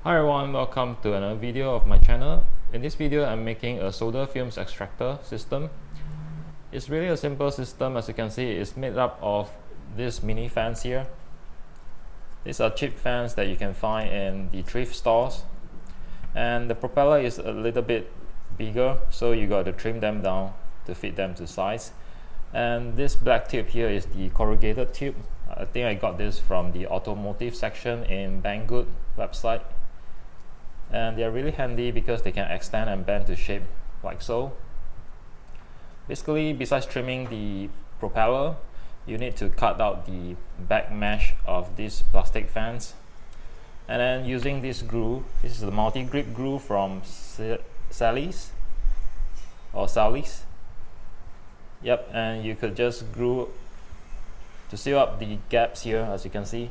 Hi everyone, welcome to another video of my channel. In this video, I'm making a solder fumes extractor system. It's really a simple system. As you can see, it's made up of these mini fans here. These are cheap fans that you can find in the thrift stores. And the propeller is a little bit bigger, so you got to trim them down to fit them to size. And this black tube here is the corrugated tube. I think I got this from the automotive section in Banggood website. And they are really handy because they can extend and bend to shape like so. Basically, besides trimming the propeller, you need to cut out the back mesh of these plastic fans. And then using this glue, this is the multi-grip glue from Sally's. Yep, and you could just glue to seal up the gaps here, as you can see.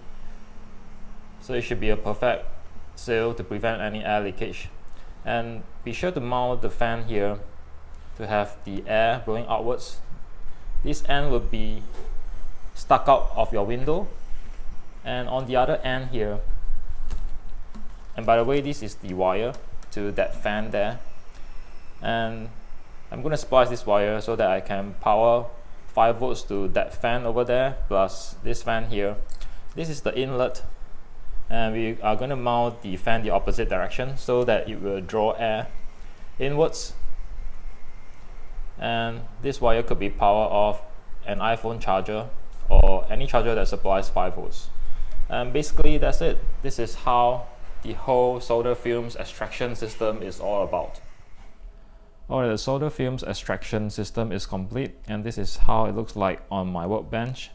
So it should be a perfect seal to prevent any air leakage. And be sure to mount the fan here to have the air blowing outwards. This end will be stuck out of your window, and on the other end here, and by the way, this is the wire to that fan there, and I'm going to splice this wire so that I can power 5 volts to that fan over there plus this fan here. This is the inlet, and we are going to mount the fan the opposite direction so that it will draw air inwards. And this wire could be power of an iPhone charger or any charger that supplies 5 volts. And basically that's it. This is how the whole solder fumes extraction system is all about. Alright, the solder fumes extraction system is complete, and this is how it looks like on my workbench.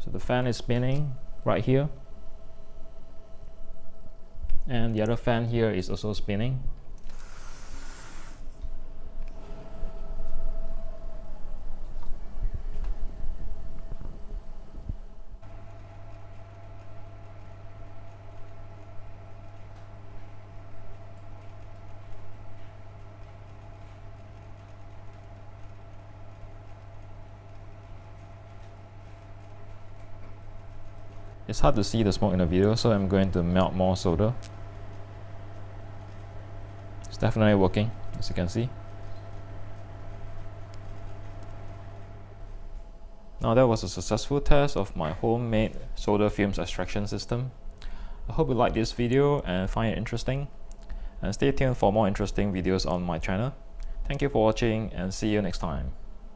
So the fan is spinning right here, and the other fan here is also spinning. It's hard to see the smoke in the video, so I'm going to melt more solder. It's definitely working, as you can see. Now that was a successful test of my homemade solder fumes extraction system. I hope you like this video and find it interesting. And stay tuned for more interesting videos on my channel. Thank you for watching, and see you next time.